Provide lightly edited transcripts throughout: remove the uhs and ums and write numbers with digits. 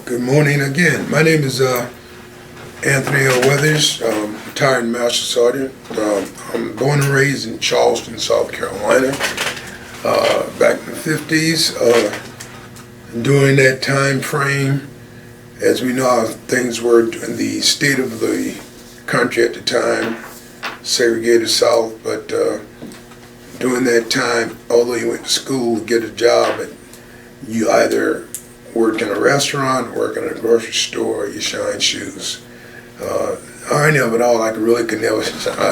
Good morning again. My name is Anthony L. Weathers, retired Master Sergeant. I'm born and raised in Charleston, South Carolina, back in the 50s. During that time frame, as we know how things were in the state of the country at the time, segregated South, but during that time, although you went to school to get a job, you either worked in a restaurant, worked in a grocery store, you shine shoes. Irony of it all, I could never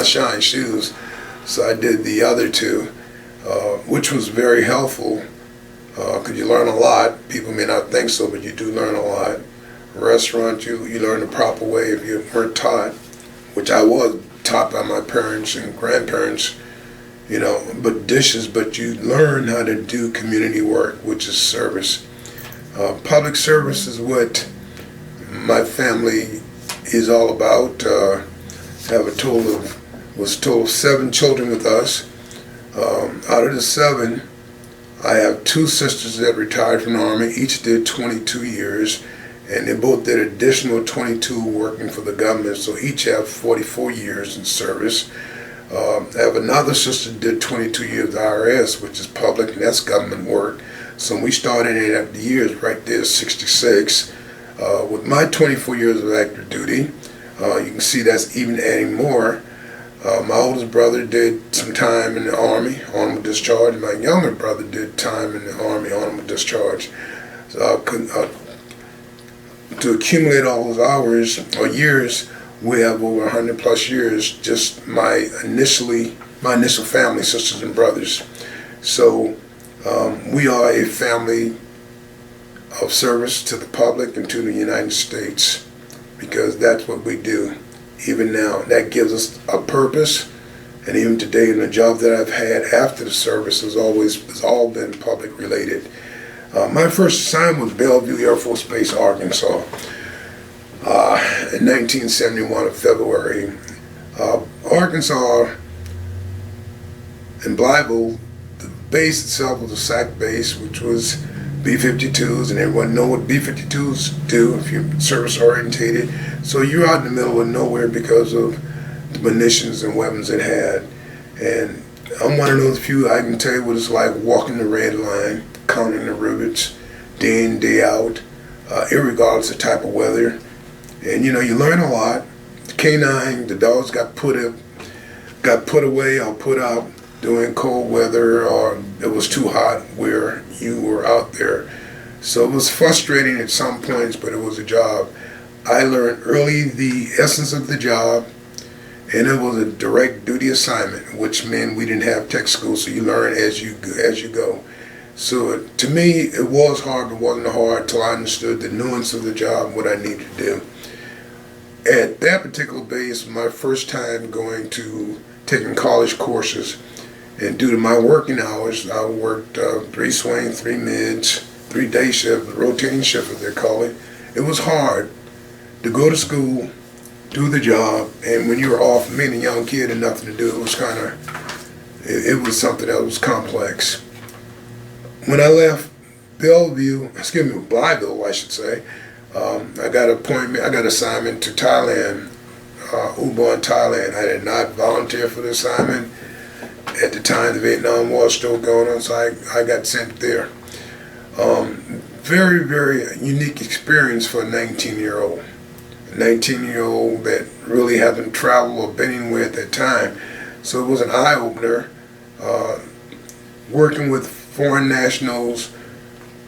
shine shoes, so I did the other two, which was very helpful, because you learn a lot. People may not think so, but you do learn a lot. Restaurant, you learn the proper way if you weren't taught, which I was taught by my parents and grandparents, but dishes, but you learn how to do community work, which is service. Public service is what my family is all about. Have a total of 7 children with us. Out of the 7, I have 2 sisters that retired from the Army. Each did 22 years, and they both did additional 22 working for the government, so each have 44 years in service. I have another sister that did 22 years of IRS, which is public, and that's government work. So we started in at the years right there, 66. With my 24 years of active duty, you can see that's even adding more. My oldest brother did some time in the Army, honorable discharge. My younger brother did time in the Army, honorable discharge. So, to accumulate all those hours or years, we have over 100 plus years, just my initial family, sisters and brothers. So we are a family of service to the public and to the United States, because that's what we do. Even now, that gives us a purpose, and even today in the job that I've had after the service has all been public related. My first assignment was Bellevue Air Force Base, Arkansas, in 1971 of February. Arkansas and Blytheville, the base itself was a SAC base, which was B-52s, and everyone know what B-52s do if you're service orientated. So you're out in the middle of nowhere because of the munitions and weapons it had. And I'm one of those few, I can tell you what it's like walking the red line, counting the rivets, day in, day out, irregardless of type of weather. And you learn a lot. The canine, the dogs got put away or put out during cold weather, or it was too hot where you were out there. So it was frustrating at some points, but it was a job. I learned early the essence of the job, and it was a direct duty assignment, which meant we didn't have tech school, so you learn as you go. So to me, it was hard, but it wasn't hard until I understood the nuance of the job, what I needed to do. At that particular base, my first time taking college courses, and due to my working hours, I worked 3 swing, 3 mids, 3 day shift, rotating shift as they call it. It was hard to go to school, do the job, and when you were off, being a young kid and nothing to do, it was it was something that was complex. When I left Blytheville, I should say, I got assignment to Thailand, Ubon, Thailand. I did not volunteer for the assignment. At the time, the Vietnam War was still going on, so I got sent there. Very, very unique experience for a 19-year-old. A 19-year-old that really hasn't traveled or been anywhere at that time. So it was an eye-opener, working with foreign nationals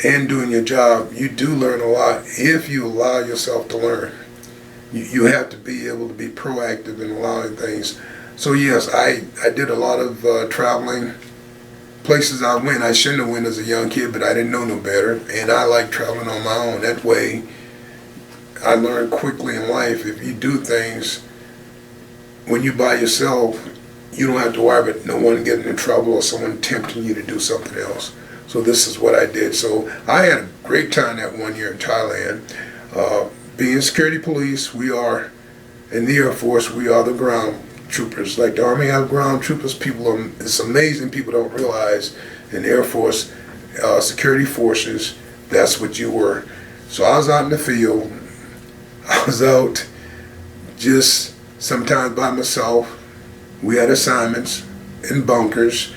and doing your job. You do learn a lot if you allow yourself to learn. You have to be able to be proactive in allowing things. So yes, I did a lot of traveling. Places I went, I shouldn't have went as a young kid, but I didn't know no better, and I like traveling on my own. That way, I learned quickly in life, if you do things when you're by yourself, you don't have to worry about no one getting in trouble or someone tempting you to do something else. So this is what I did. So I had a great time that 1 year in Thailand. Being security police, we are, in the Air Force, we are the ground troopers. Like the Army have ground troopers, it's amazing, people don't realize in the Air Force, security forces, that's what you were. So I was out in the field. I was out just sometimes by myself. We had assignments in bunkers,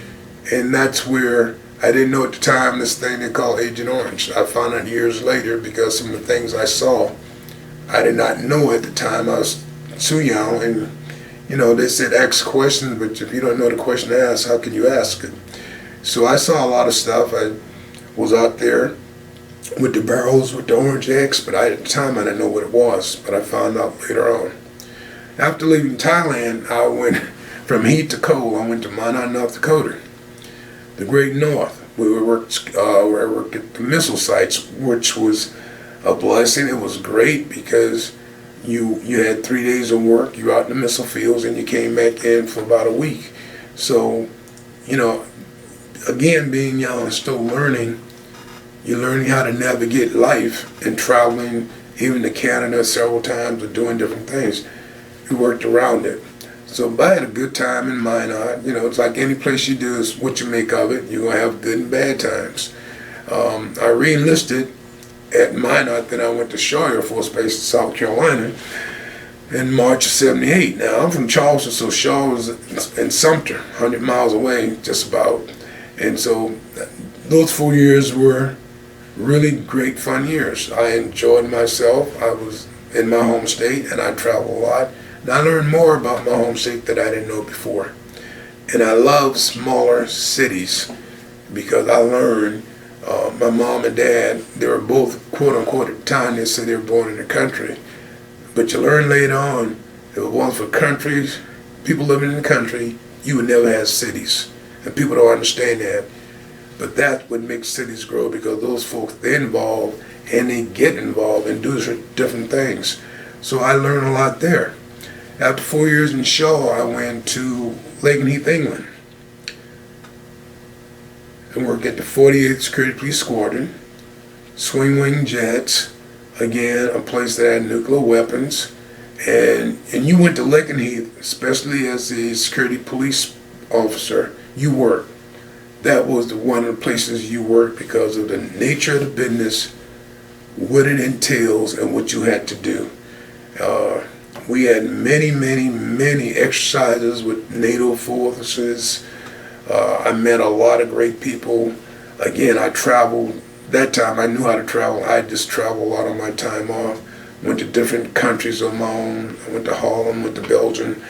and that's where I didn't know at the time this thing they call Agent Orange. I found out years later because some of the things I saw, I did not know at the time. I was too young, and they said ask questions, but if you don't know the question to ask, how can you ask it? So I saw a lot of stuff. I was out there with the barrels, with the orange X, but at the time I didn't know what it was, but I found out later on. After leaving Thailand, I went from heat to cold. I went to Minot, North Dakota, the Great North, where I worked at the missile sites, which was a blessing. It was great because you had 3 days of work, you were out in the missile fields, and you came back in for about a week. So, again, being young and still learning, you're learning how to navigate life and traveling even to Canada several times or doing different things. We worked around it. So I had a good time in Minot. It's like any place you do is what you make of it. You're going to have good and bad times. I re-enlisted at Minot, then I went to Shaw Air Force Base in South Carolina in March of '78. Now, I'm from Charleston, so Shaw was in Sumter, 100 miles away, just about. And so those 4 years were really great, fun years. I enjoyed myself. I was in my home state, and I traveled a lot. And I learned more about my home state that I didn't know before. And I love smaller cities because I learned my mom and dad, they were both, quote unquote, at the time, they said they were born in the country. But you learn later on, if it wasn't for countries, people living in the country, you would never have cities. And people don't understand that. But that's what makes cities grow, because those folks, they're involved and they get involved and do different things. So I learned a lot there. After 4 years in Shaw, I went to Lakenheath, England, and worked at the 48th Security Police Squadron, swing wing jets, again, a place that had nuclear weapons. And you went to Lakenheath, especially as a security police officer, you worked. That was one of the places you worked because of the nature of the business, what it entails, and what you had to do. We had many exercises with NATO forces. I met a lot of great people. Again, I traveled. That time I knew how to travel. I just traveled a lot on my time off. Went to different countries of my own. I went to Holland, went to Belgium,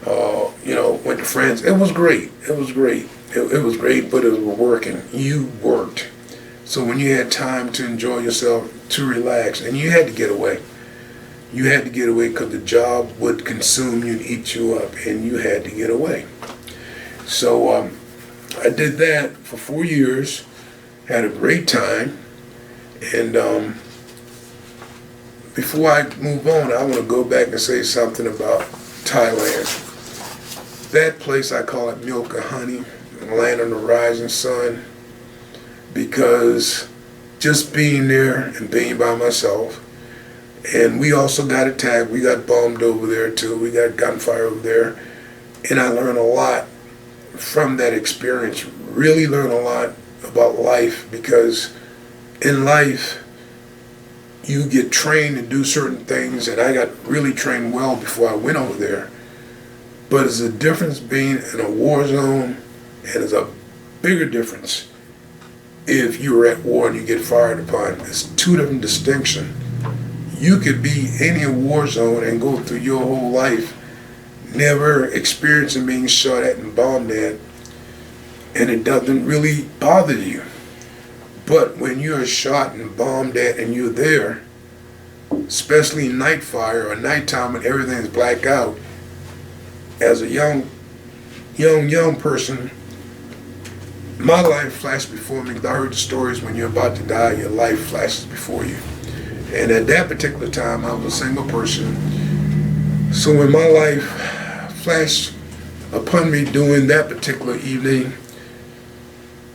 went to France. It was great. It was great. It was great, but it was working. You worked. So when you had time to enjoy yourself, to relax, and you had to get away. You had to get away because the job would consume you and eat you up, and you had to get away. So I did that for 4 years, had a great time, and before I move on, I want to go back and say something about Thailand. That place, I call it milk and honey, land of the rising sun, because just being there and being by myself, and we also got attacked, we got bombed over there too, we got gunfire over there, and I learned a lot from that experience, really learned a lot about life, because in life, you get trained to do certain things, and I got really trained well before I went over there. But there's a difference being in a war zone, and there's a bigger difference if you're at war and you get fired upon. It's two different distinctions. You could be in a war zone and go through your whole life never experiencing being shot at and bombed at, and it doesn't really bother you. But when you're shot and bombed at and you're there, especially night fire or nighttime when everything's black out, as a young person, my life flashed before me. I heard the stories when you're about to die, your life flashes before you. And at that particular time, I was a single person. So when my life flashed upon me during that particular evening,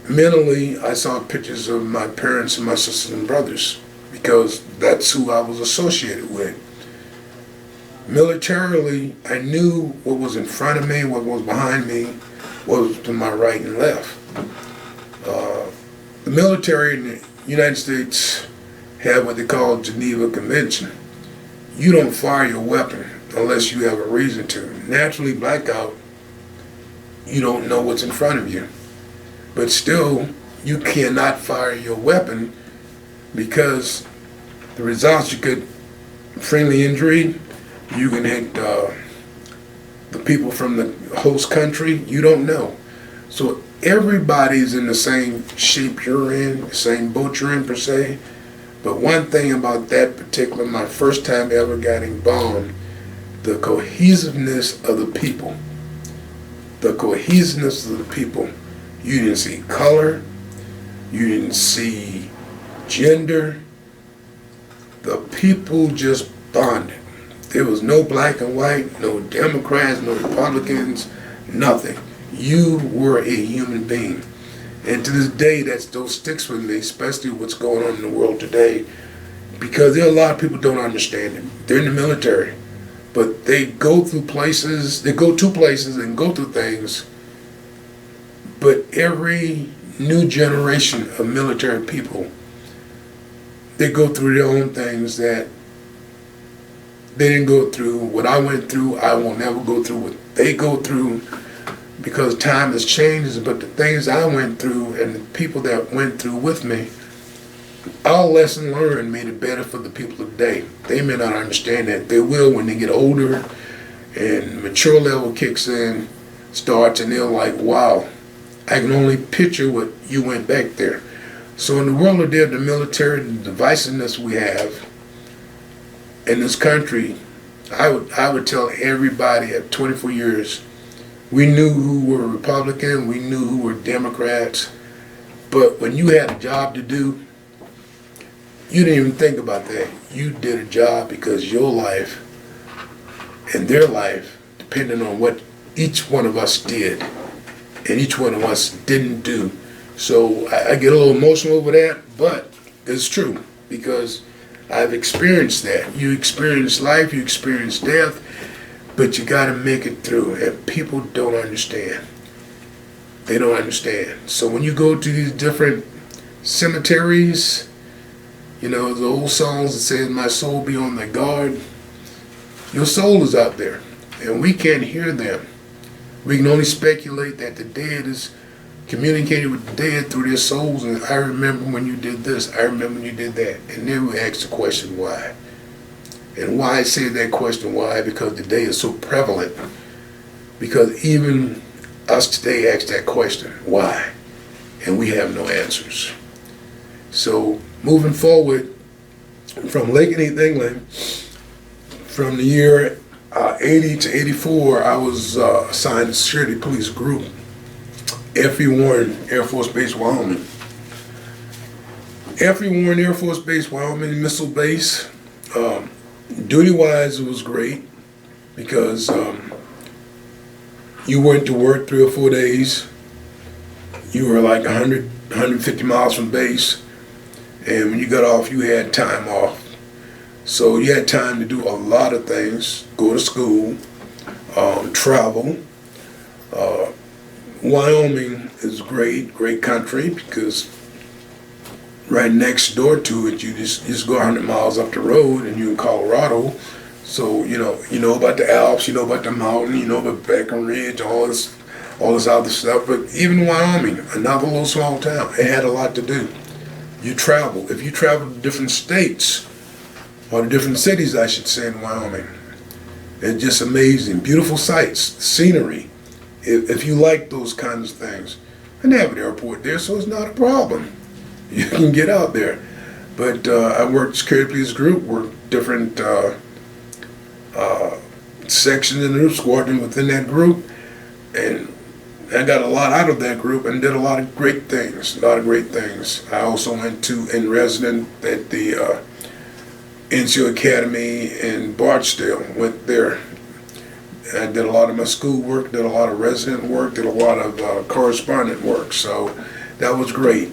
mentally, I saw pictures of my parents and my sisters and brothers, because that's who I was associated with. Militarily, I knew what was in front of me, what was behind me, what was to my right and left. The military in the United States had what they call Geneva Convention. You don't fire your weapon unless you have a reason to. Naturally, blackout, you don't know what's in front of you. But still, you cannot fire your weapon because the results, you could friendly injury, you can hit the people from the host country, you don't know. So everybody's in the same shape you're in, the same boat you're in per se. But one thing about that particular, my first time ever getting bombed, the cohesiveness of the people. The cohesiveness of the people. You didn't see color. You didn't see gender. The people just bonded. There was no black and white, no Democrats, no Republicans, nothing. You were a human being. And to this day, that still sticks with me, especially what's going on in the world today, because there are a lot of people who don't understand it. They're in the military, but they go through places, they go to places and go through things, but every new generation of military people, they go through their own things that they didn't go through. What I went through, I will never go through what they go through, because time has changed. But the things I went through and the people that went through with me, our lesson learned made it better for the people today. They may not understand that. They will when they get older and mature level kicks in, starts, and they're like, wow, I can only picture what you went back there. So in the world of the military, the divisiveness we have in this country, I would tell everybody at 24 years, we knew who were Republican, we knew who were Democrats, but when you had a job to do, you didn't even think about that. You did a job because your life and their life depended on what each one of us did and each one of us didn't do. So I get a little emotional over that, but it's true because I've experienced that. You experience life, you experience death, but you got to make it through, and people don't understand. They don't understand. So when you go to these different cemeteries, you know, the old songs that says, my soul be on the guard, your soul is out there, and we can't hear them. We can only speculate that the dead is communicating with the dead through their souls, and I remember when you did this, I remember when you did that. And then we ask the question, why? And why I say that question, why? Because today is so prevalent. Because even us today ask that question, why? And we have no answers. So moving forward, from Lake and East England, from the year 80 to 84, I was assigned to security police group, F.E. Warren Air Force Base, Wyoming. F.E. Warren Air Force Base, Wyoming, missile base. Duty-wise, it was great because you went to work 3 or 4 days. You were like 100, 150 miles from base, and when you got off, you had time off. So you had time to do a lot of things, go to school, travel. Wyoming is great country because right next door to it, you just go 100 miles up the road and you're in Colorado. So you know about the Alps, you know about the mountain, you know about Breckenridge, all this other stuff. But even Wyoming, another little small town, it had a lot to do. You travel. If you travel to different states, or to different cities, I should say, in Wyoming, it's just amazing. Beautiful sights, scenery. If you like those kinds of things, and they have an airport there, so it's not a problem. You can get out there. But I worked security police group, worked different sections in the group, squadron within that group, and I got a lot out of that group and did a lot of great things. I also went to in resident at the NCO Academy in Barksdale. Went there. I did a lot of my school work, did a lot of resident work, did a lot of correspondent work. So that was great.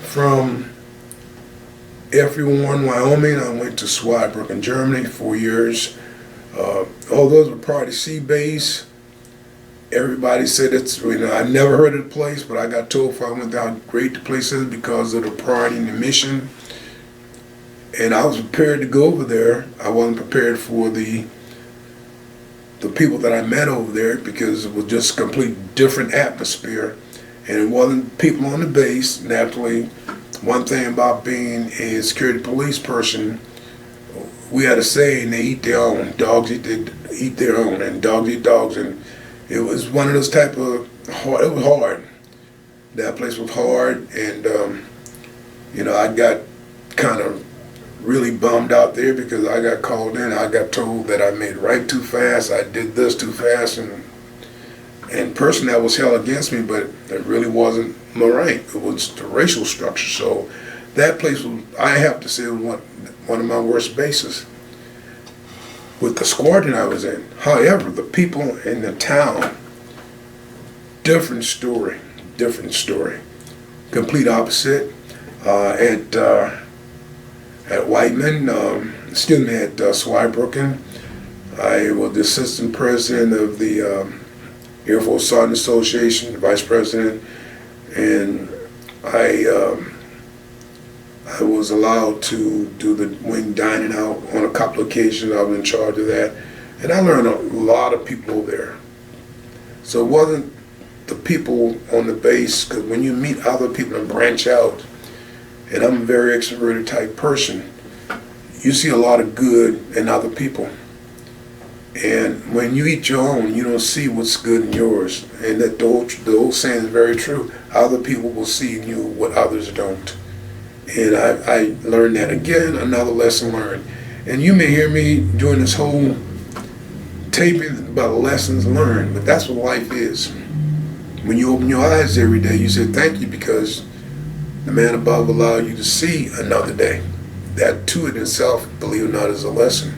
From F.E. Warren, Wyoming, I went to Zweibrücken, Germany, 4 years. All those were Party C base. Everybody said it's, I never heard of the place, but I got told if I went down how great the place is because of the priority and the mission. And I was prepared to go over there. I wasn't prepared for the people that I met over there because it was just a complete different atmosphere. And it wasn't people on the base. Naturally, one thing about being a security police person, we had a saying, they eat their own. Dogs eat their own, and dogs eat dogs. And it was one of those type of, it was hard. That place was hard, and I got kind of really bummed out there because I got called in. I got told that I made right too fast, I did this too fast, and person that was held against me, but it really wasn't my rank. It was the racial structure. So that place was, I have to say, was one of my worst bases with the squadron I was in. However, the people in the town, different story. Complete opposite. At Whiteman, at Swybrook, I was the assistant president of the Air Force Sergeant Association, vice president, and I was allowed to do the wing dining out on a couple of occasions. I was in charge of that, and I learned a lot of people over there. So it wasn't the people on the base, because when you meet other people and branch out, and I'm a very extroverted type person, you see a lot of good in other people. And when you eat your own, you don't see what's good in yours. And that the old saying is very true. Other people will see in you what others don't. And I learned that. Again, another lesson learned. And you may hear me doing this whole taping about lessons learned, but that's what life is. When you open your eyes every day, you say thank you because the man above allowed you to see another day. That too in itself, believe it or not, is a lesson.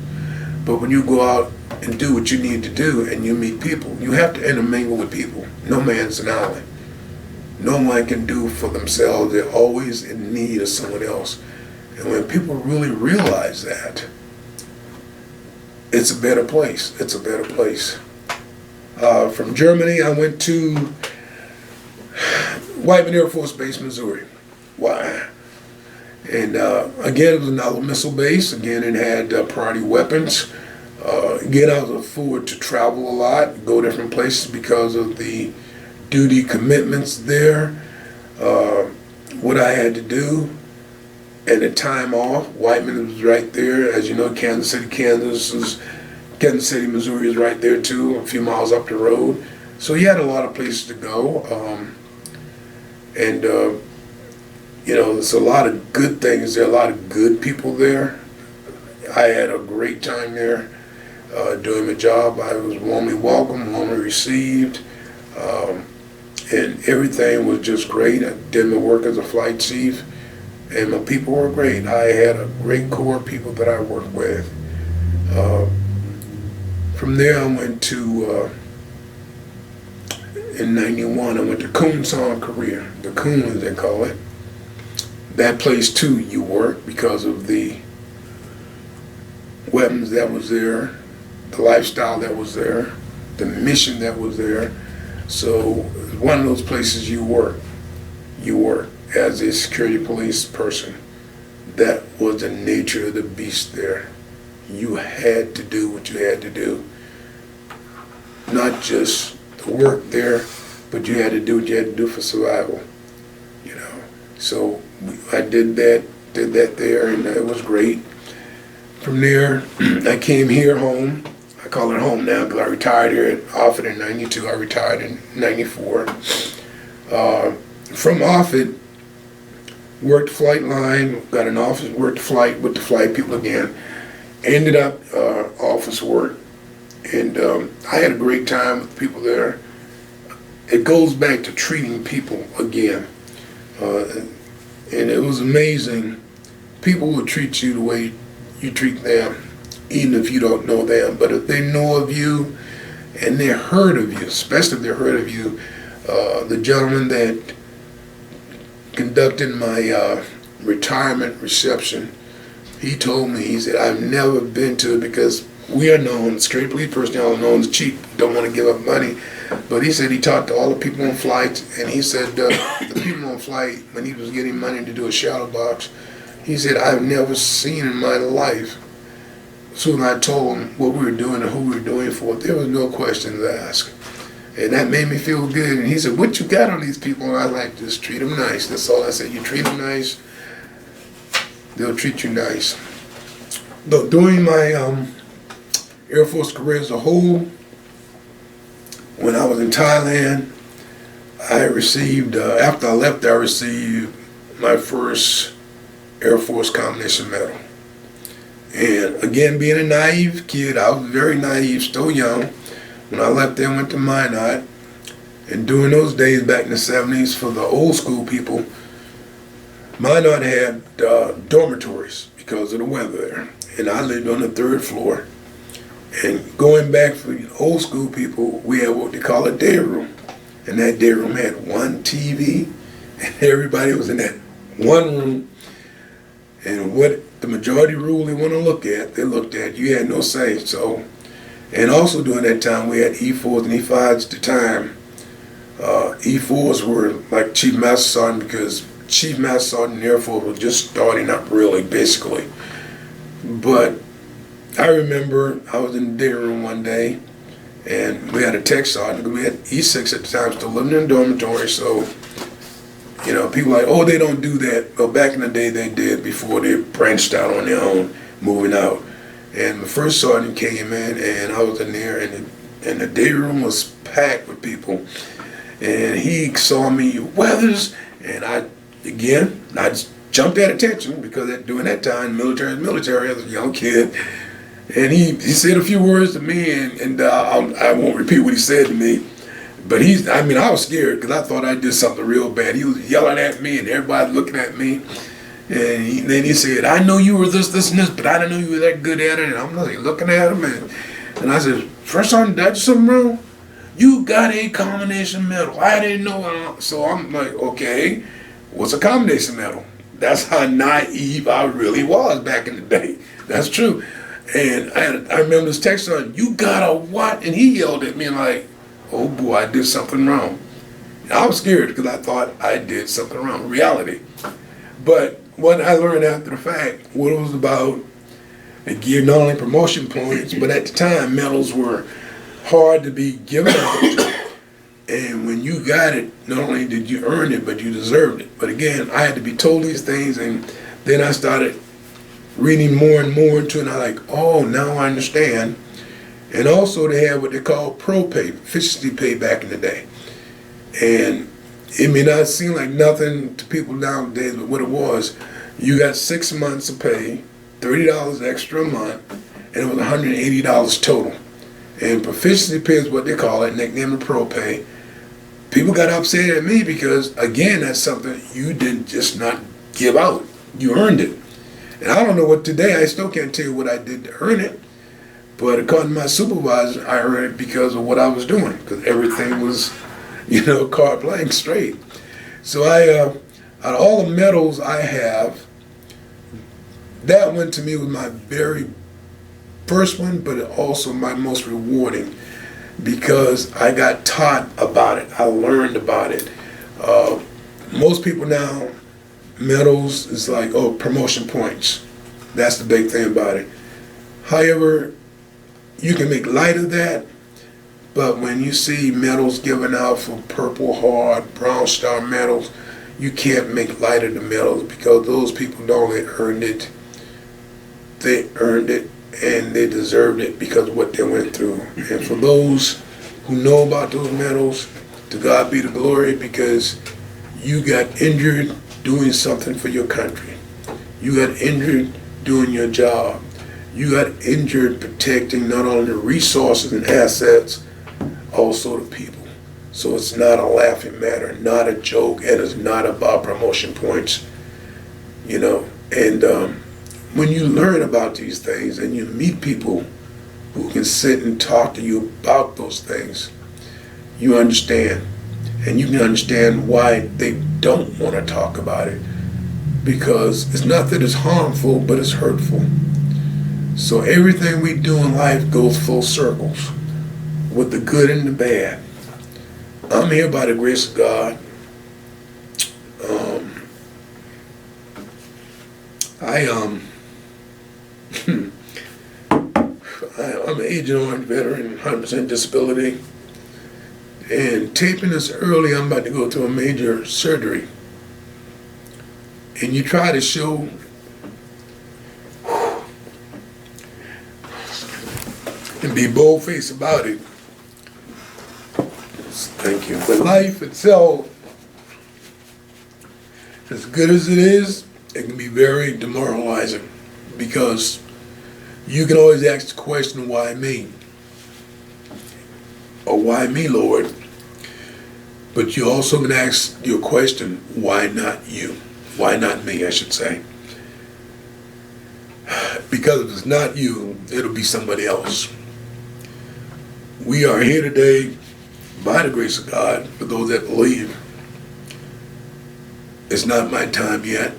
But when you go out and do what you need to do and you meet people, you have to intermingle with people. No man's an island. No one can do for themselves. They're always in need of someone else. And when people really realize that, it's a better place. It's a better place. From Germany, I went to Whiteman Air Force Base, Missouri. Why? And again, it was another missile base. Again, it had priority weapons. Again, I was afforded to travel a lot, go different places because of the duty commitments there. What I had to do, and the time off. Whiteman was right there. As you know, Kansas City, Missouri is right there too, a few miles up the road. So you had a lot of places to go. There's a lot of good things there, a lot of good people there. I had a great time there doing my job. I was warmly welcomed, warmly received, and everything was just great. I did my work as a flight chief, and my people were great. I had a great core of people that I worked with. From there, I went to, in '91, I went to Kunsan, Korea. The Kun, as they call it. That place too, you work because of the weapons that was there, the lifestyle that was there, the mission that was there. So one of those places you work as a security police person. That was the nature of the beast there. You had to do what you had to do. Not just the work there, but you had to do what you had to do for survival. So I did that there, and it was great. From there, I came here home. I call it home now because I retired here at Offutt in '92. I retired in '94. From Offutt, worked flight line, got an office, worked flight with the flight people again. Ended up office work, and I had a great time with people there. It goes back to treating people again. And it was amazing. People will treat you the way you treat them, even if you don't know them. But if they know of you and they're heard of you, especially if they're heard of you, the gentleman that conducted my retirement reception, he told me, he said, I've never been to it because we are known, security police personnel are known as cheap, don't want to give up money. But he said he talked to all the people on flights, and he said the people on flight, when he was getting money to do a shadow box, He said, I've never seen in my life. Soon I told him what we were doing and who we were doing it for. There was no questions asked. And that made me feel good. And he said, what you got on these people? And I was like, just treat them nice. That's all I said. You treat them nice, they'll treat you nice. But during my Air Force career as a whole, when I was in Thailand, I received, after I left, I received my first Air Force Combination Medal. And again, being a naive kid, I was very naive, still young. When I left there and went to Minot, and during those days back in the 70s, for the old school people, Minot had dormitories because of the weather there. And I lived on the 3rd floor. And going back for the old school people, we had what they call a day room. And that day room had one TV, and everybody was in that one room. And what the majority rule they want to look at, they looked at. You had no say. So, and also during that time, we had E4s and E5s at the time. E4s were like Chief Master Sergeant, because Chief Master Sergeant in the Air Force was just starting up really, basically. But I remember I was in the day room one day, and we had a tech sergeant. We had E6 at the time, still living in a dormitory. So, you know, people like, oh, they don't do that. Well, back in the day, they did before they branched out on their own, moving out. And the first sergeant came in, and I was in there, and the day room was packed with people. And he saw me, Weathers, and I just jumped at attention, because during that time, military as a young kid. And he said a few words to me, and I won't repeat what he said to me. But I was scared, because I thought I did something real bad. He was yelling at me, and everybody looking at me. And then he said, I know you were this, and this, but I didn't know you were that good at it. And I'm like looking at him, and I said, First Sergeant, did I do something wrong? You got a combination medal. I didn't know. So I'm like, okay, what's a combination medal? That's how naive I really was back in the day. That's true. And I remember this text on, you got a what? And he yelled at me like, oh boy, I did something wrong. And I was scared, because I thought I did something wrong, reality. But what I learned after the fact, what it was about, it gave not only promotion points, but at the time, medals were hard to be given out. And when you got it, not only did you earn it, but you deserved it. But again, I had to be told these things, and then I started reading more and more into it, and I like, oh, now I understand. And also they had what they call pro pay, efficiency pay back in the day. And it may not seem like nothing to people nowadays, but what it was, you got 6 months of pay, $30 extra a month, and it was $180 total. And proficiency pay is what they call it, nicknamed the pro pay. People got upset at me because, again, that's something you did just not give out. You earned it. And I don't know what today, I still can't tell you what I did to earn it. But according to my supervisor, I earned it because of what I was doing, because everything was, carte blanche straight. So out of all the medals I have, that one to me was my very first one, but also my most rewarding, because I got taught about it. I learned about it. Most people now, medals is like, oh, promotion points. That's the big thing about it. However, you can make light of that, but when you see medals given out for Purple Heart, Bronze Star medals, you can't make light of the medals, because those people not only earned it, they earned it, and they deserved it because of what they went through. And for those who know about those medals, to God be the glory, because you got injured doing something for your country. You got injured doing your job. You got injured protecting not only the resources and assets, also the people. So it's not a laughing matter, not a joke, and it's not about promotion points, And when you learn about these things and you meet people who can sit and talk to you about those things, you understand. And you can understand why they don't want to talk about it, because it's not that it's harmful, but it's hurtful. So everything we do in life goes full circles, with the good and the bad. I'm here by the grace of God. I'm an Agent Orange veteran, 100% disability. And taping this early, I'm about to go through a major surgery. And you try to show and be bold-faced about it. Thank you. But life itself, as good as it is, it can be very demoralizing because you can always ask the question, why me? Or why me, Lord? But you also can ask your question, why not you? Why not me, I should say. Because if it's not you, it'll be somebody else. We are here today by the grace of God, for those that believe. It's not my time yet.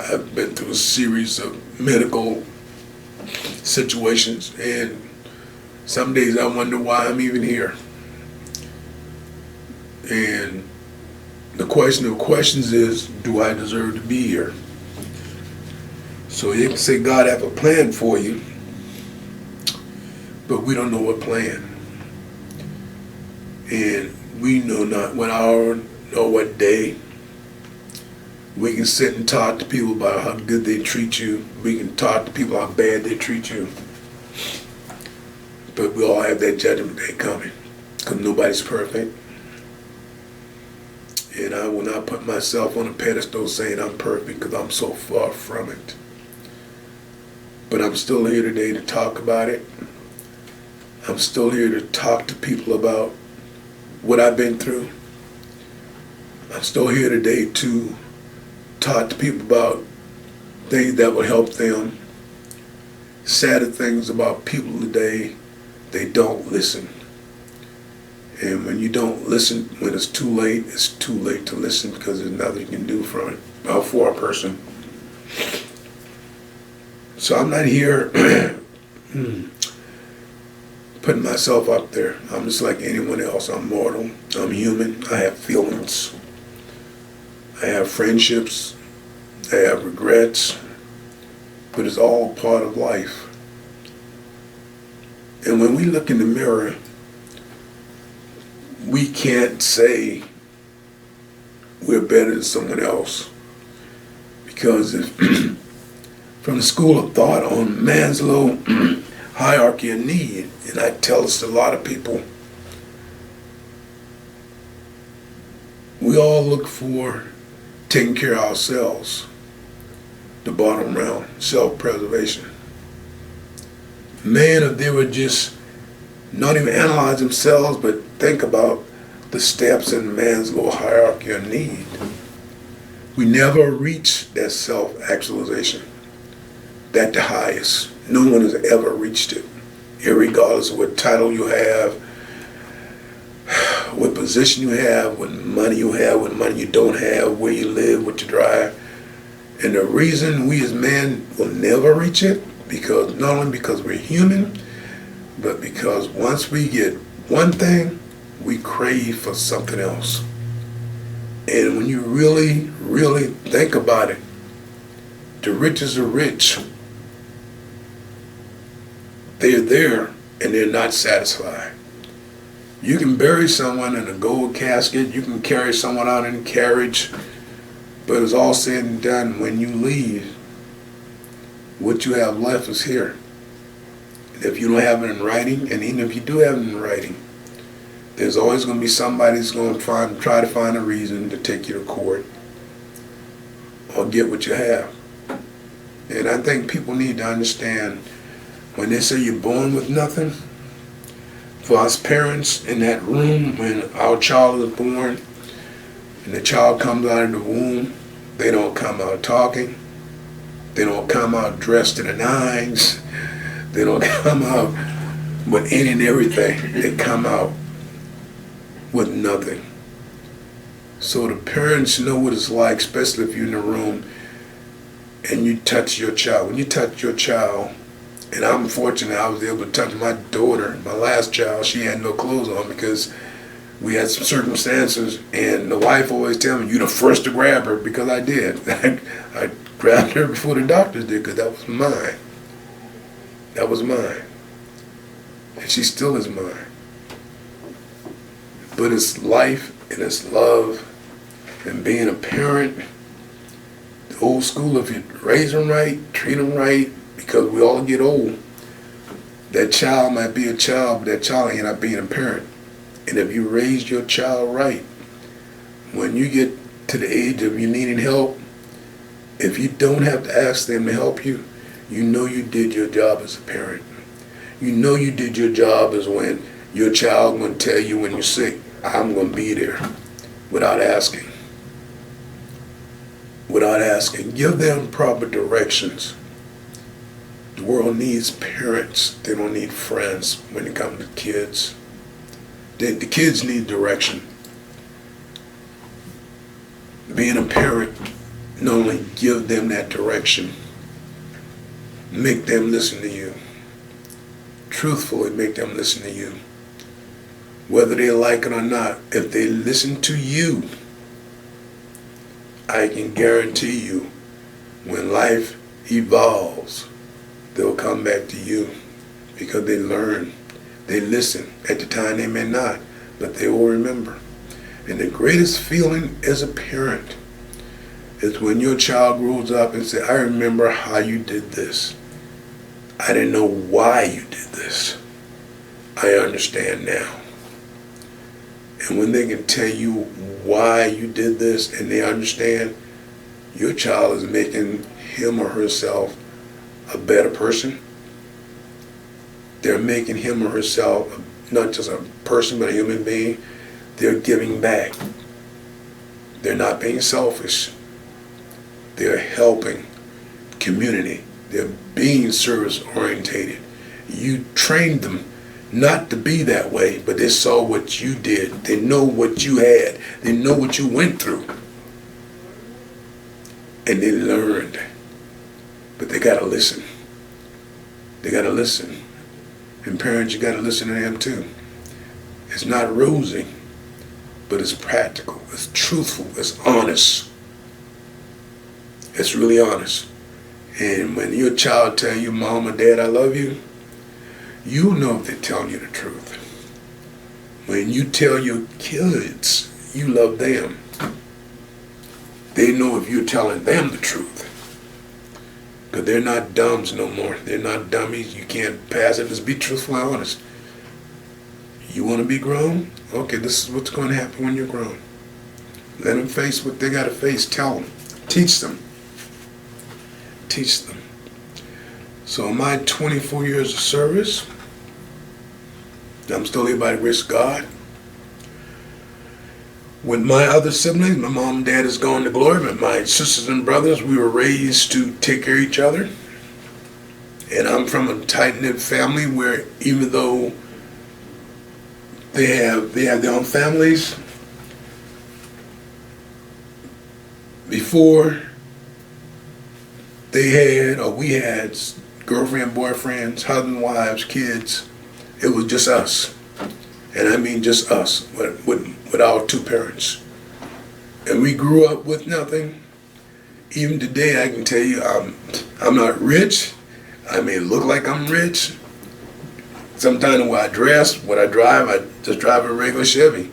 I've been through a series of medical situations, and some days I wonder why I'm even here. And the question of questions is, do I deserve to be here? So you can say God have a plan for you, but we don't know what plan. And we know not what hour nor what day. We can sit and talk to people about how good they treat you. We can talk to people how bad they treat you. But we all have that judgment day coming, because nobody's perfect. And I will not put myself on a pedestal saying I'm perfect, because I'm so far from it. But I'm still here today to talk about it. I'm still here to talk to people about what I've been through. I'm still here today to talk to people about things that will help them. Sadder things about people today, they don't listen. And when you don't listen, when it's too late to listen, because there's nothing you can do from it, for a person. So I'm not here putting myself up there. I'm just like anyone else. I'm mortal. I'm human. I have feelings. I have friendships. I have regrets. But it's all part of life. And when we look in the mirror, we can't say we're better than someone else. Because if from the school of thought on Maslow's hierarchy of need, and I tell this to a lot of people, we all look for taking care of ourselves, the bottom round, self-preservation. Man, if they would just not even analyze themselves, but think about the steps in Maslow's hierarchy of need, we never reach that self-actualization. That the highest. No one has ever reached it. Irregardless of what title you have, what position you have, what money you have, what money you don't have, where you live, what you drive. And the reason we as men will never reach it, because not only because we're human, but because once we get one thing, we crave for something else. And when you really, really think about it, the rich are rich. They're there and they're not satisfied. You can bury someone in a gold casket, you can carry someone out in a carriage, but it's all said and done, when you leave, what you have left is here. And if you don't have it in writing, and even if you do have it in writing, there's always going to be somebody that's going to try to find a reason to take you to court or get what you have. And I think people need to understand, when they say you're born with nothing, for us parents in that room when our child is born and the child comes out of the womb, they don't come out talking, they don't come out dressed in the nines, they don't come out with any and everything, they come out with nothing. So the parents know what it's like, especially if you're in the room and you touch your child. When you touch your child, and I'm fortunate I was able to touch my daughter, my last child. She had no clothes on because we had some circumstances, and the wife always tell me, you're the first to grab her, because I did. I grabbed her before the doctors did, because that was mine. That was mine. And she still is mine. But it's life and it's love and being a parent. The old school, if you raise them right, treat them right, because we all get old. That child might be a child, but that child ain't not being a parent. And if you raise your child right, when you get to the age of you needing help, if you don't have to ask them to help you, you know you did your job as a parent. You know you did your job as when your child going to tell you when you're sick, I'm going to be there, without asking. Without asking. Give them proper directions. The world needs parents. They don't need friends when it comes to kids. The kids need direction. Being a parent, not only give them that direction, make them listen to you. Truthfully, make them listen to you. Whether they like it or not, if they listen to you, I can guarantee you, when life evolves, they'll come back to you, because they learn. They listen. At the time they may not, but they will remember. And the greatest feeling as a parent is when your child grows up and says, I remember how you did this. I didn't know why you did this. I understand now. And when they can tell you why you did this and they understand, your child is making him or herself a better person. They're making him or herself not just a person, but a human being. They're giving back. They're not being selfish. They're helping community. They're being service orientated. You trained them not to be that way, but they saw what you did. They know what you had. They know what you went through. And they learned. But they got to listen. They got to listen. And parents, you got to listen to them too. It's not rosy, but it's practical. It's truthful. It's honest. It's really honest. And when your child tell you, Mom or Dad, I love you, you know if they're telling you the truth. When you tell your kids you love them, they know if you're telling them the truth. Because they're not dumbs no more. They're not dummies. You can't pass it. Just be truthful and honest. You want to be grown? Okay, this is what's going to happen when you're grown. Let them face what they got to face. Tell them. Teach them. Teach them. So my 24 years of service, I'm still here by the grace of God. With my other siblings, my mom and dad is gone to glory, but my sisters and brothers, we were raised to take care of each other. And I'm from a tight-knit family where even though they have their own families, before they had, or we had, girlfriend, boyfriends, husband, wives, kids, it was just us. And I mean just us, with our two parents. And we grew up with nothing. Even today, I can tell you, I'm not rich. I may look like I'm rich. Sometimes when I dress, when I drive, I just drive a regular Chevy.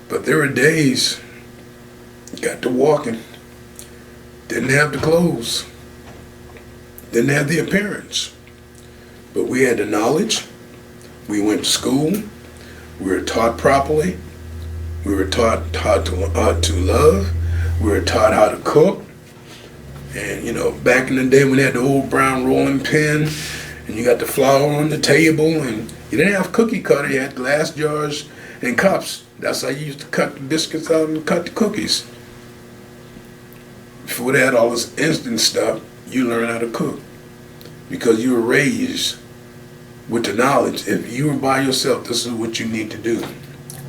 But there were days, got to walking, didn't have the clothes, didn't have the appearance. But we had the knowledge. We went to school. We were taught properly. We were taught how to love. We were taught how to cook. And you know, back in the day when they had the old brown rolling pin, and you got the flour on the table, and you didn't have cookie cutter, you had glass jars and cups. That's how you used to cut the biscuits out and cut the cookies. Before they had all this instant stuff, you learn how to cook. Because you were raised with the knowledge, if you were by yourself, this is what you need to do.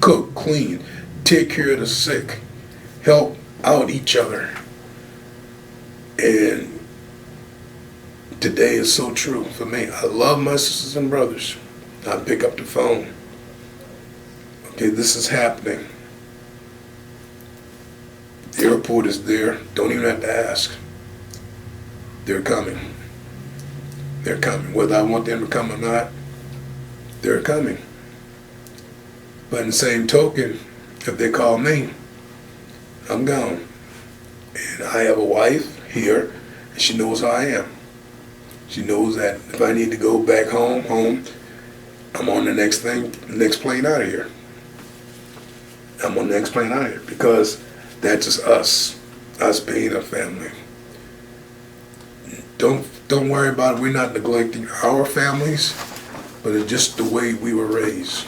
Cook, clean, take care of the sick, help out each other. And today is so true for me. I love my sisters and brothers. I pick up the phone. Okay, this is happening. The airport is there. Don't even have to ask. they're coming. They're coming. Whether I want them to come or not, they're coming. But in the same token, if they call me, I'm gone. And I have a wife here, and she knows how I am. She knows that if I need to go back home, I'm on the next plane out of here. I'm on the next plane out of here because that's just us being a family. Don't worry about it. We're not neglecting our families, but it's just the way we were raised,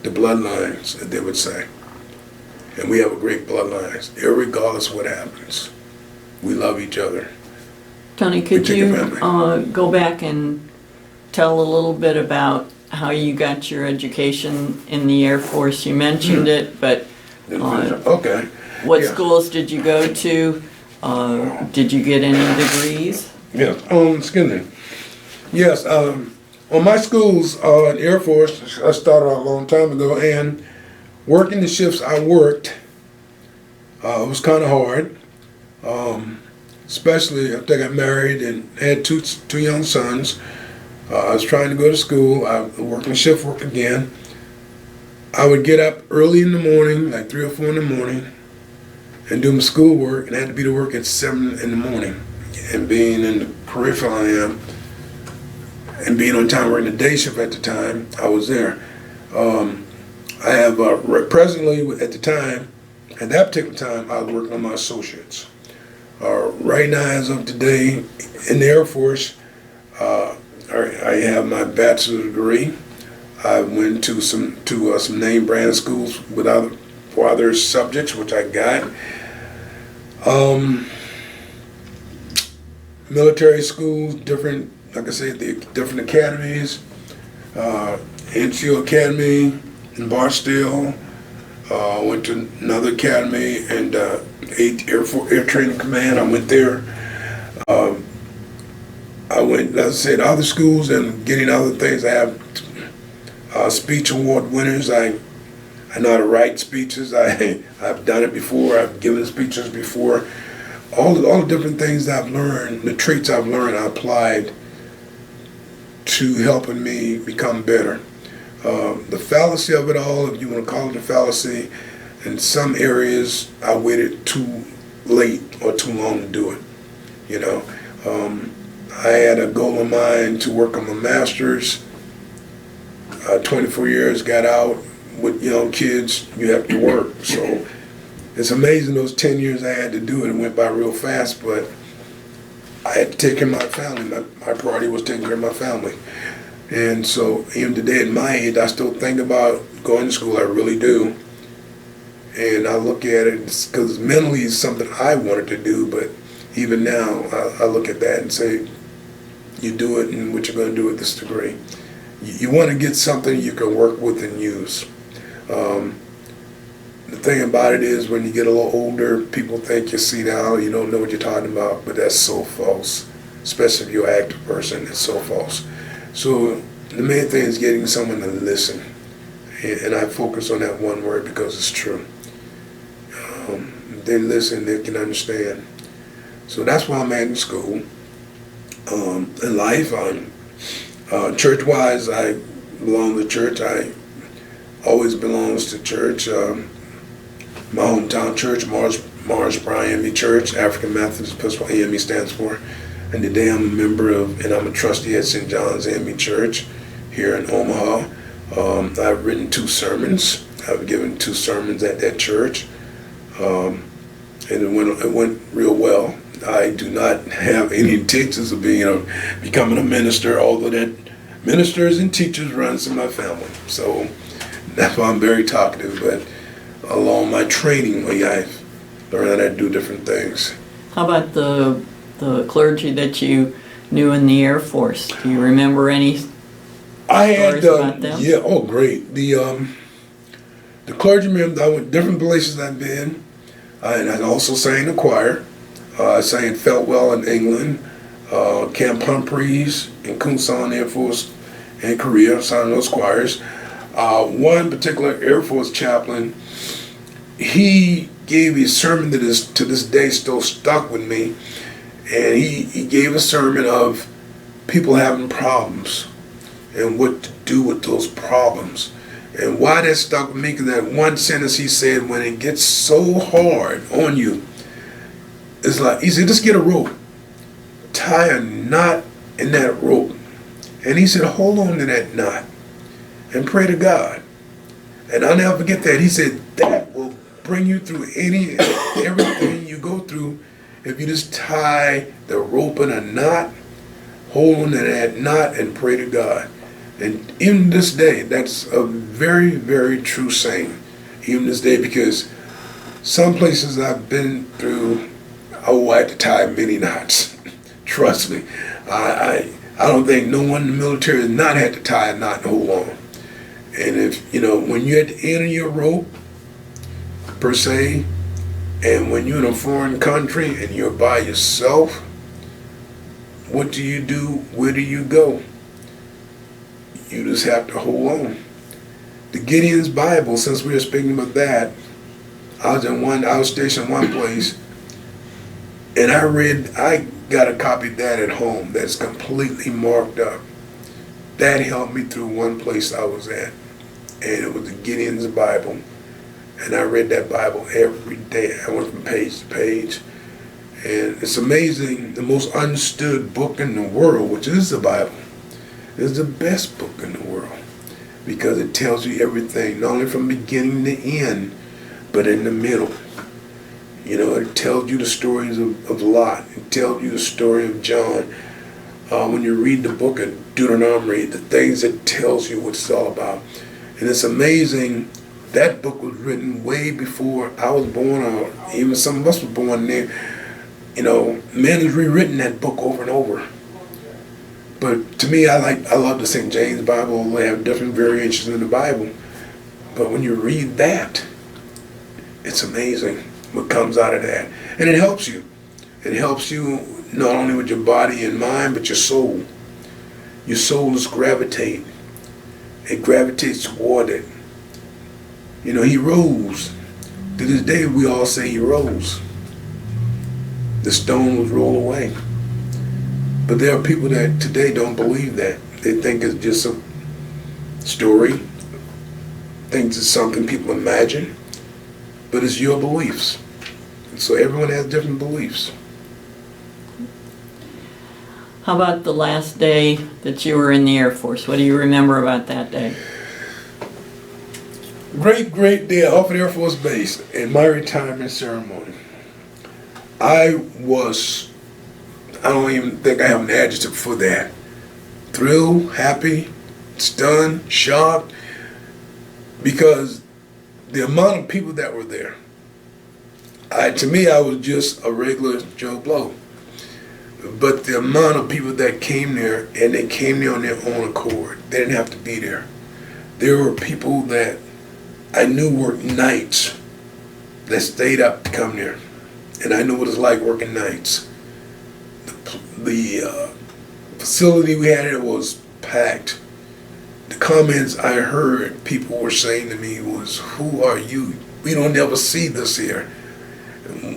the bloodlines, that they would say. And we have a great bloodlines, irregardless of what happens. We love each other. Tony, could you go back and tell a little bit about how you got your education in the Air Force? You mentioned it, but okay. What schools did you go to? Did you get any degrees? Yes. Excuse me. Yes. On my schools in the Air Force, I started out a long time ago, and working the shifts I worked was kind of hard. Especially after I got married and had two young sons. I was trying to go to school. I was working shift work again. I would get up early in the morning, like 3 or 4 in the morning, and do my schoolwork, and I had to be to work at 7 in the morning. And being in the peripheral I am, and being on time working the day shift at the time, I was there. I have presently at the time, at that particular time, I was working on my associates. Right now, as of today, in the Air Force, I have my bachelor's degree. I went to some name brand schools for other subjects, which I got. Military schools, different, like I said, the different academies. NCO Academy in Barstow. Went to another academy and 8th Air Training Command. I went there. I went, as I said, other schools and getting other things. I have speech award winners. I know how to write speeches. I've done it before. I've given speeches before. All the different things I've learned, the traits I've learned, I applied to helping me become better. The fallacy of it all, if you want to call it a fallacy, in some areas I waited too late or too long to do it. You know, I had a goal in mind to work on my master's. 24 years, got out with young kids. You have to work, so it's amazing those 10 years I had to do it. It went by real fast, but I had to take care of my family. My priority was taking care of my family. And so even today at my age, I still think about going to school. I really do. And I look at it because mentally it's something I wanted to do, but even now I look at that and say, you do it and what you're going to do with this degree. You want to get something you can work with and use. The thing about it is when you get a little older, people think you're senile, you don't know what you're talking about, but that's so false. Especially if you're an active person, it's so false. So the main thing is getting someone to listen. And I focus on that one word because it's true. They listen, they can understand. So that's why I'm at in school. In life, church-wise, I belong to church. I always belongs to church. My hometown church, Mars Bryan AME Church, African Methodist Episcopal, AME stands for. And today I'm a member of, and I'm a trustee at St. John's AME Church here in Omaha. I've written 2 sermons. I've given 2 sermons at that church. And it went real well. I do not have any intentions of becoming a minister, although that ministers and teachers runs in my family. So that's why I'm very talkative, but along my training way, I've learned how to do different things. How about the clergy that you knew in the Air Force? Do you remember any stories about them? Yeah, oh great. The clergymen, I went different places I've been, and I also sang in the choir. I sang in Feltwell in England, Camp Humphreys in Kunsan Air Force in Korea, sang in those choirs. One particular Air Force chaplain, he gave a sermon that is to this day still stuck with me, And he gave a sermon of people having problems and what to do with those problems. And why that stuck with me, because that one sentence he said, when it gets so hard on you, it's like, he said, just get a rope, tie a knot in that rope. And he said, hold on to that knot and pray to God. And I'll never forget that. He said, that will bring you through everything you go through if you just tie the rope in a knot, hold on to that knot and pray to God. And even this day, that's a very, very true saying. Even this day, because some places I've been through, I had to tie many knots. Trust me. I don't think no one in the military has not had to tie a knot and hold on. And if, when you're at the end of your rope, per se, and when you're in a foreign country and you're by yourself, what do you do? Where do you go? You just have to hold on. The Gideon's Bible, since we were speaking about that, I was stationed in one place, and I got a copy of that at home that's completely marked up. That helped me through one place I was at, and it was the Gideon's Bible. And I read that Bible every day. I went from page to page. And it's amazing, the most understood book in the world, which is the Bible, is the best book in the world. Because it tells you everything, not only from beginning to end, but in the middle. It tells you the stories of Lot. It tells you the story of John. When you read the book of Deuteronomy, the things it tells you what it's all about. And it's amazing, that book was written way before I was born, or even some of us were born there. Man has rewritten that book over and over. But to me, I love the St. James Bible. They have different variations in the Bible. But when you read that, it's amazing what comes out of that. And it helps you. It helps you not only with your body and mind, but your soul. Your soul is gravitate. It gravitates toward it. He rose. To this day, we all say he rose. The stone was rolled away. But there are people that today don't believe that. They think it's just a story. Thinks it's something people imagine. But it's your beliefs. And so everyone has different beliefs. How about the last day that you were in the Air Force? What do you remember about that day? Great day at Offutt Air Force Base in my retirement ceremony. I don't even think I have an adjective for that. Thrilled, happy, stunned, shocked, because the amount of people that were there. To me, I was just a regular Joe Blow. But the amount of people that came there, and they came there on their own accord. They didn't have to be there. There were people that I knew worked nights that stayed up to come there. And I knew what it's like working nights. The facility we had here was packed. The comments I heard people were saying to me was, "Who are you? We don't ever see this here."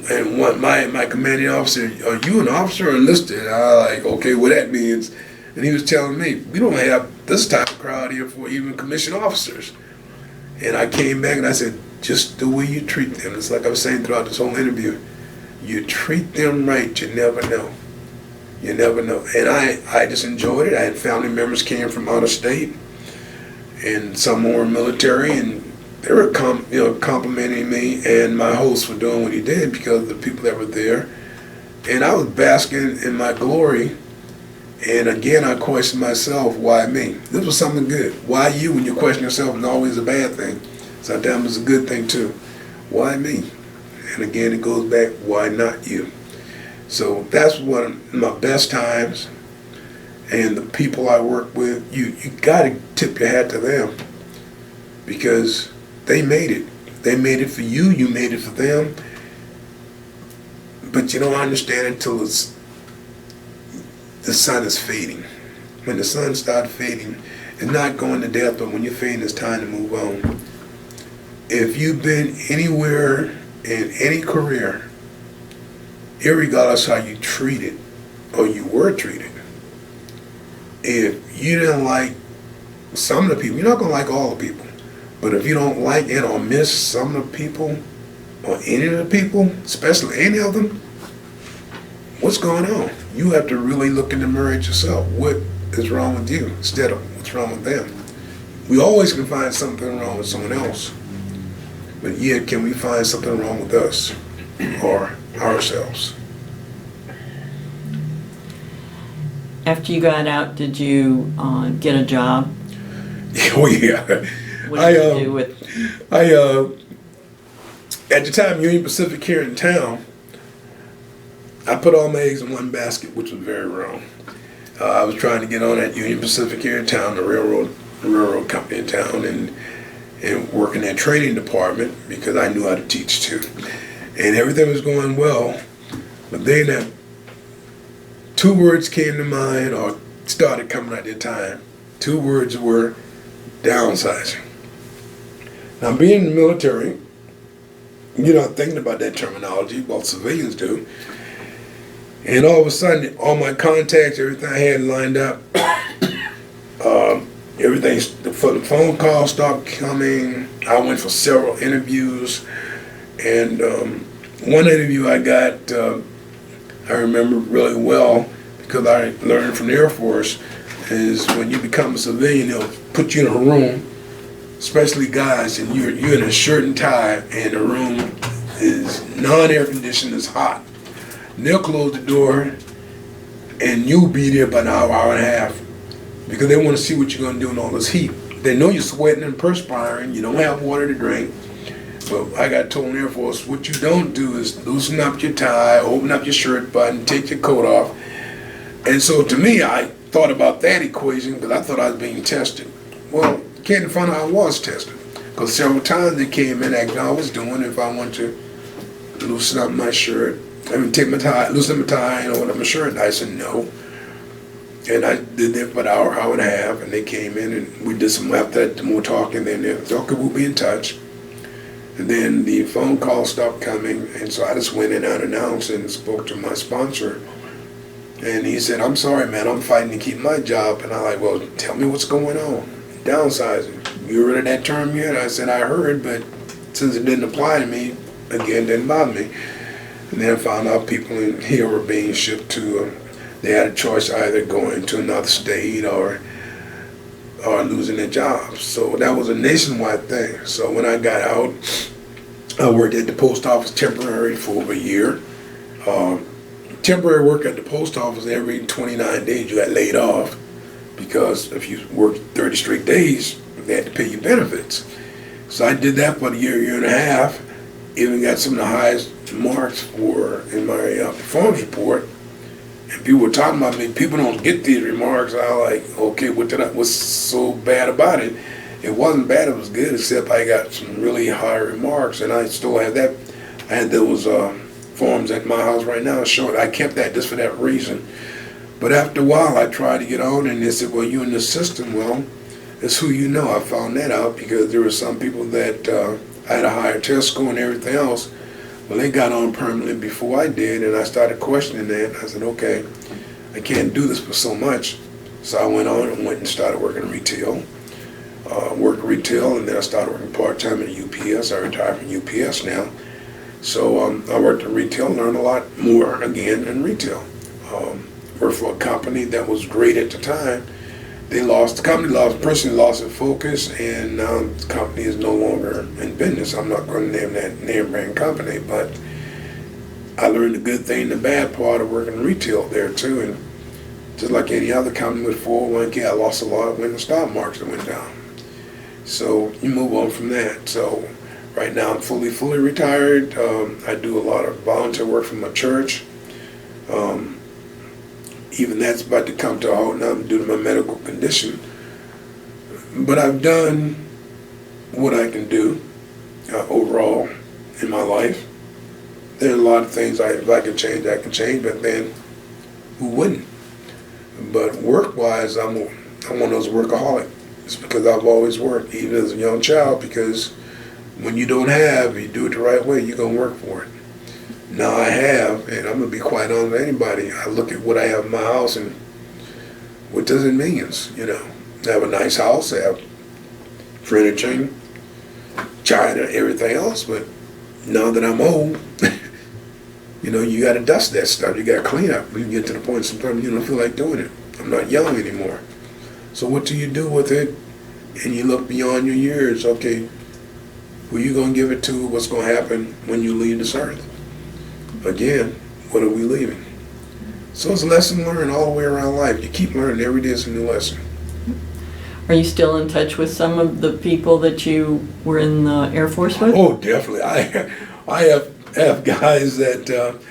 And my commanding officer, "Are you an officer or enlisted?" And I was like, "Okay, what that means." And he was telling me, "We don't have this type of crowd here for even commissioned officers." And I came back and I said, just the way you treat them. It's like I was saying throughout this whole interview. You treat them right, you never know. You never know. And I just enjoyed it. I had family members came from out of state, and some were military, and they were complimenting me and my host for doing what he did because of the people that were there. And I was basking in my glory. And again, I questioned myself, why me? This was something good. Why you? When you question yourself, is always a bad thing. Sometimes it's a good thing too. Why me? And again, it goes back, why not you? So that's one of my best times. And the people I work with, you got to tip your hat to them, because they made it. They made it for you, you made it for them. But you don't understand until the sun is fading. When the sun starts fading, it's not going to death, but when you're fading, it's time to move on. If you've been anywhere in any career, irregardless how you treat it, or you were treated. If you didn't like some of the people, you're not going to like all the people. But if you don't like it or miss some of the people, or any of the people, especially any of them, what's going on? You have to really look in the mirror at yourself. What is wrong with you instead of what's wrong with them? We always can find something wrong with someone else. But yet, can we find something wrong with us or ourselves? After you got out, did you get a job? Oh yeah. What did you do with? At the time, Union Pacific here in town, I put all my eggs in one basket, which was very wrong. I was trying to get on at Union Pacific here in town, the railroad company in town, and work in their training department because I knew how to teach too. And everything was going well, but then two words came to mind or started coming at the time. Two words were downsizing. Now, being in the military, you're not thinking about that terminology, well, civilians do. And all of a sudden, all my contacts, everything I had lined up, the phone calls stopped coming. I went for several interviews, and one interview I got, I remember really well because I learned from the Air Force, is when you become a civilian, they'll put you in a room, especially guys, and you're in a shirt and tie, and the room is non-air conditioned, it's hot. And they'll close the door, and you'll be there about an hour and a half, because they want to see what you're going to do in all this heat. They know you're sweating and perspiring, you don't have water to drink. But I got told in the Air Force, what you don't do is loosen up your tie, open up your shirt button, take your coat off. And so to me, I thought about that equation because I thought I was being tested. Well, came to find out I was tested, because several times they came in asking how I was doing, if I wanted to loosen up my shirt. I mean, take my tie, loosen my tie, and open up my shirt. And I said no. And I did that for an hour and a half, and they came in and we did some after that, more talking. Then they said, okay, we'll be in touch. And then the phone calls stopped coming, and so I just went in unannounced and spoke to my sponsor. And he said, I'm sorry, man, I'm fighting to keep my job. And I'm like, well, tell me what's going on. Downsizing. You heard of that term yet? I said, I heard, but since it didn't apply to me, again, didn't bother me. And then I found out people in here were being shipped to, they had a choice either going to another state or losing their jobs. So that was a nationwide thing. So when I got out, I worked at the post office temporary for over a year. Temporary work at the post office, every 29 days you got laid off, because if you worked 30 straight days, they had to pay you benefits. So I did that for a year and a half, even got some of the highest marks in my performance report. And people were talking about me, people don't get these remarks. I was like, okay, what's so bad about it? It wasn't bad, it was good, except I got some really high remarks, and I still have that. I had those forms at my house right now showing I kept that just for that reason. But after a while, I tried to get on, and they said, well, you're in the system. Well, it's who you know. I found that out because there were some people that had a higher test score and everything else. Well, they got on permanently before I did, and I started questioning that. I said, okay, I can't do this for so much. So I went on and went and started working retail. Worked retail, and then I started working part-time at UPS. I retired from UPS now. So I worked in retail, learned a lot more again in retail. Worked for a company that was great at the time. The person lost their focus, and the company is no longer in business. I'm not going to name that name brand company, but I learned the good thing, the bad part of working retail there too. And just like any other company with 401k, I lost a lot when the stock market went down. So you move on from that. So right now I'm fully retired. I do a lot of volunteer work for my church. Even that's about to come to a halt now due to my medical condition. But I've done what I can do overall in my life. There are a lot of things if I can change, I can change, but then who wouldn't? But work-wise, I'm one of those workaholics. It's because I've always worked, even as a young child, because when you don't have, you do it the right way, you're going to work for it. Now I have, and I'm gonna be quite honest with anybody. I look at what I have in my house and what does it mean? I have a nice house, I have furniture, china, everything else, but now that I'm old, you gotta dust that stuff, you gotta clean up. You get to the point sometimes you don't feel like doing it. I'm not young anymore. So what do you do with it? And you look beyond your years, okay, who you gonna give it to? What's gonna happen when you leave this earth? Again, what are we leaving? So it's a lesson learned all the way around life. You keep learning, every day is a new lesson. Are you still in touch with some of the people that you were in the Air Force with? Oh, definitely. I have guys that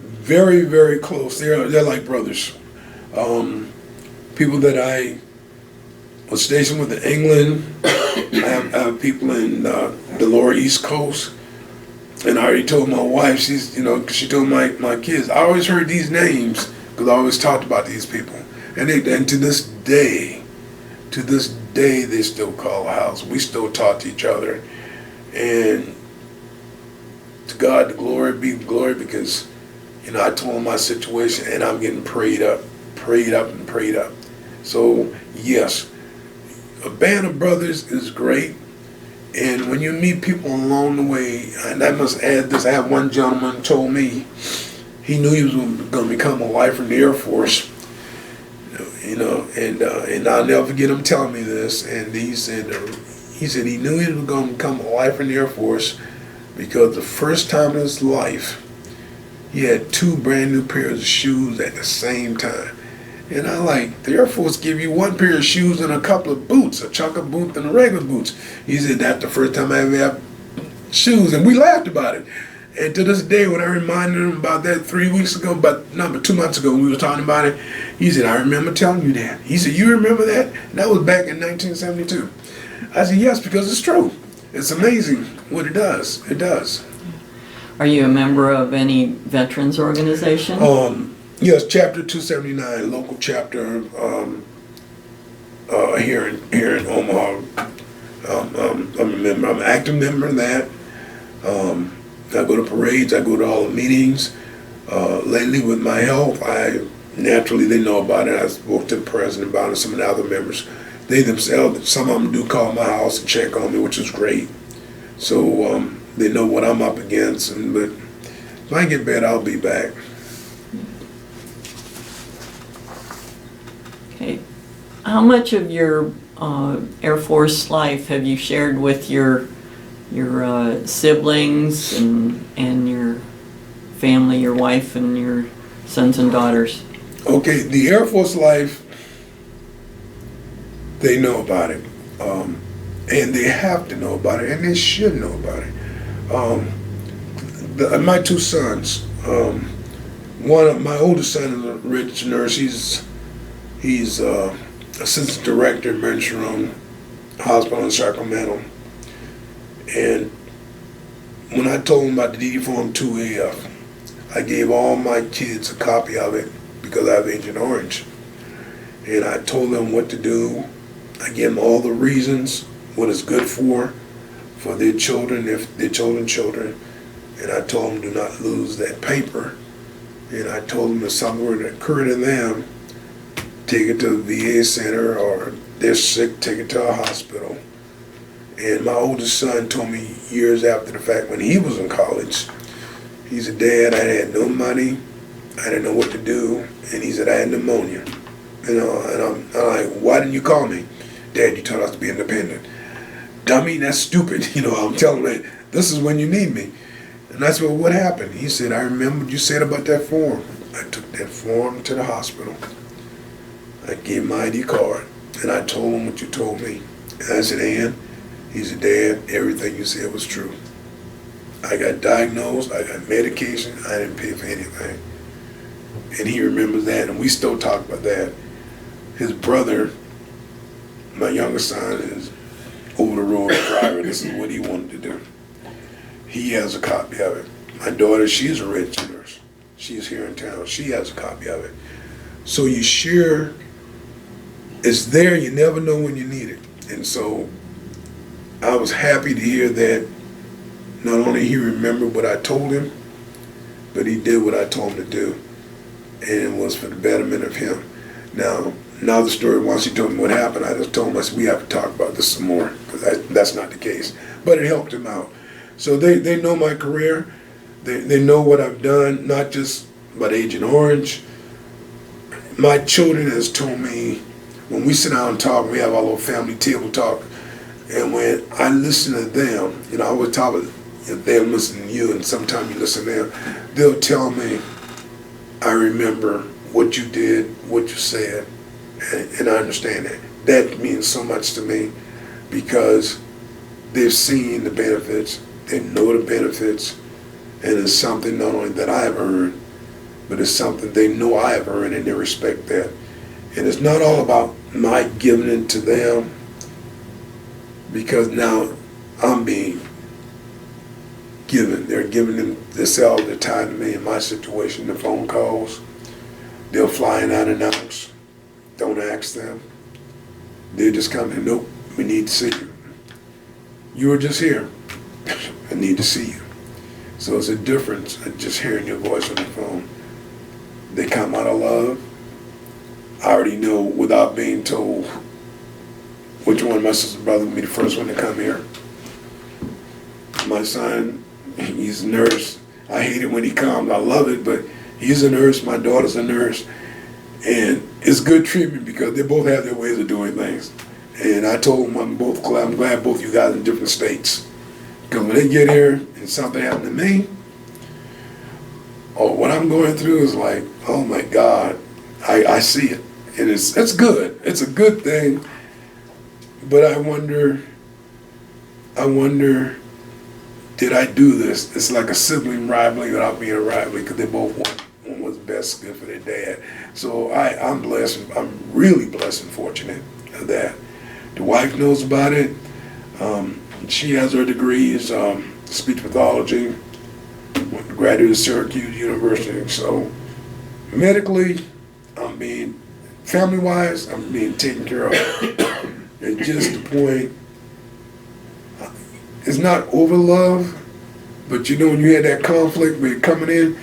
very, very close. They're like brothers. People that I was stationed with in England. I have people in the lower East Coast. And I already told my wife, she told my kids, I always heard these names because I always talked about these people. And to this day, they still call the house. We still talk to each other. And to God, the glory be glory, because, I told them my situation and I'm getting prayed up. So, yes, a band of brothers is great. And when you meet people along the way, and I must add this, I have one gentleman told me he knew he was going to become a lifer in the Air Force, and I'll never forget him telling me this. And he said he knew he was going to become a lifer in the Air Force because the first time in his life he had 2 brand new pairs of shoes at the same time. And I like, the Air Force give you 1 pair of shoes and a couple of boots, a chunker boot and a regular boots. He said, that's the first time I ever had shoes. And we laughed about it. And to this day, when I reminded him about that 3 weeks ago, but 2 months ago when we were talking about it, he said, I remember telling you that. He said, you remember that? And that was back in 1972. I said, yes, because it's true. It's amazing what it does. It does. Are you a member of any veterans organization? Yes, Chapter 279, local chapter here in Omaha. I'm a member. I'm an active member of that. I go to parades. I go to all the meetings. Lately, with my health, they know about it. I spoke to the president about it. Some of the other members, they themselves, some of them do call my house and check on me, which is great. So they know what I'm up against. But if I get better, I'll be back. Okay. How much of your Air Force life have you shared with your siblings and your family, your wife and your sons and daughters? Okay, the Air Force life, they know about it. And they have to know about it, and they should know about it. My 2 sons, my oldest son is a registered nurse. He's assistant director at Emergency Room Hospital in Sacramento. And when I told him about the DD Form 2AF, I gave all my kids a copy of it because I have Agent Orange. And I told them what to do. I gave them all the reasons, what it's good for their children, if their children. And I told them do not lose that paper. And I told them if something were to occur to them, take it to the VA center, or they're sick, take it to a hospital. And my oldest son told me years after the fact, when he was in college, he said, Dad, I had no money, I didn't know what to do, and he said, I had pneumonia. And I'm like, why didn't you call me? Dad, you told us to be independent. Dummy, that's stupid. I'm telling him, this is when you need me. And that's what happened. He said, I remember what you said about that form. I took that form to the hospital. I gave him my ID card, and I told him what you told me. And I said, Ann, he said, Dad, everything you said was true. I got diagnosed, I got medication, I didn't pay for anything. And he remembers that, and we still talk about that. His brother, my youngest son, is over the road driver. This is what he wanted to do. He has a copy of it. My daughter, she's a registered nurse. She's here in town. She has a copy of it. So you share. It's there, you never know when you need it. And so I was happy to hear that not only he remembered what I told him, but he did what I told him to do, and it was for the betterment of him. Now the story, once he told me what happened, I just told him, I said, we have to talk about this some more, because that's not the case. But it helped him out. So they know my career. They know what I've done, not just about Agent Orange. My children has told me, when we sit down and talk, we have our little family table talk, and when I listen to them, I always talk about, they'll listen to you, and sometimes you listen to them, they'll tell me, I remember what you did, what you said, and I understand that. That means so much to me, because they've seen the benefits, they know the benefits, and it's something not only that I have earned, but it's something they know I have earned, and they respect that. And it's not all about my giving it to them, because now I'm being given. They're giving them this all the time to me in my situation, the phone calls. They'll fly in unannounced. Don't ask them. They're just coming, nope, we need to see you. You were just here. I need to see you. So it's a difference in just hearing your voice on the phone. They come out of love. I already know without being told which one of my sister and brother will be the first one to come here. My son, he's a nurse. I hate it when he comes. I love it, but he's a nurse. My daughter's a nurse. And it's good treatment because they both have their ways of doing things. And I told them I'm glad both you guys in different states. Because when they get here and something happened to me, what I'm going through is like, oh my God, I see it. And it's good. It's a good thing. But I wonder, did I do this? It's like a sibling rivalry without being a rivalry, because they both want what's best good for their dad. So I'm blessed. I'm really blessed and fortunate of that. The wife knows about it. She has her degrees, speech pathology, went to graduate at Syracuse University. So medically, family-wise, I'm being taken care of. And just the point, it's not over love, but when you had that conflict with coming in,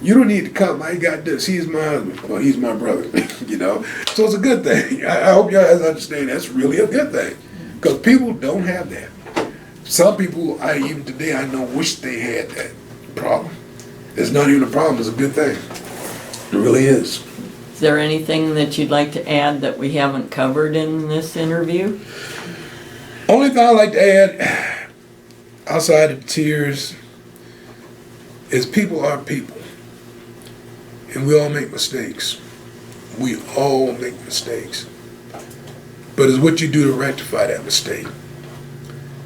you don't need to come. I got this. He's my husband. Well, he's my brother. So it's a good thing. I hope you guys understand that's really a good thing, because people don't have that. Some people, even today, I know, wish they had that problem. It's not even a problem. It's a good thing. It really is. Is there anything that you'd like to add that we haven't covered in this interview? Only thing I'd like to add, outside of tears, is people are people. And we all make mistakes. We all make mistakes. But it's what you do to rectify that mistake.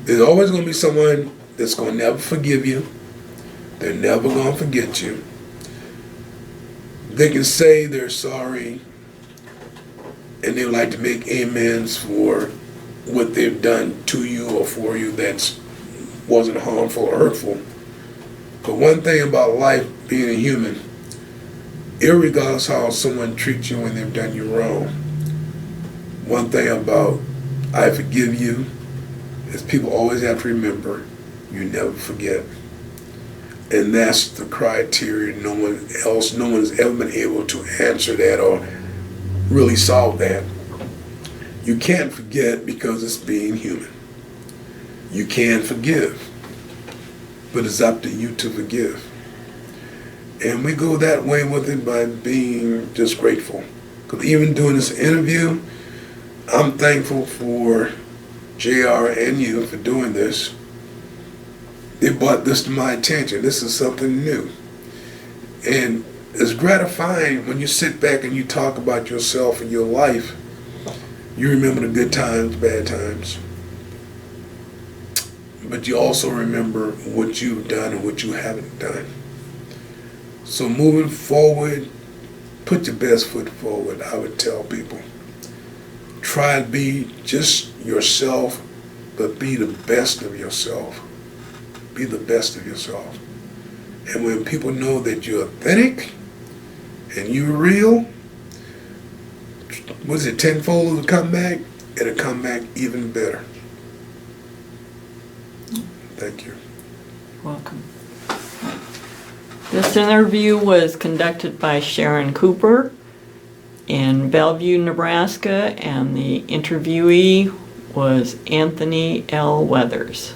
There's always going to be someone that's going to never forgive you. They're never going to forget you. They can say they're sorry, and they would like to make amends for what they've done to you or for you that wasn't harmful or hurtful. But one thing about life, being a human, irregardless how someone treats you when they've done you wrong, one thing about I forgive you is people always have to remember, you never forget. And that's the criteria. No one has ever been able to answer that or really solve that. You can't forget because it's being human. You can forgive, but it's up to you to forgive. And we go that way with it by being just grateful. Because even doing this interview, I'm thankful for JR and you for doing this. They brought this to my attention. This is something new. And it's gratifying when you sit back and you talk about yourself and your life. You remember the good times, bad times. But you also remember what you've done and what you haven't done. So moving forward, put your best foot forward, I would tell people. Try to be just yourself, but be the best of yourself. Be the best of yourself. And when people know that you're authentic and you're real, was it tenfold to come back? It'll come back even better. Thank you. Welcome. This interview was conducted by Sharon Cooper in Bellevue, Nebraska, and the interviewee was Anthony L. Weathers.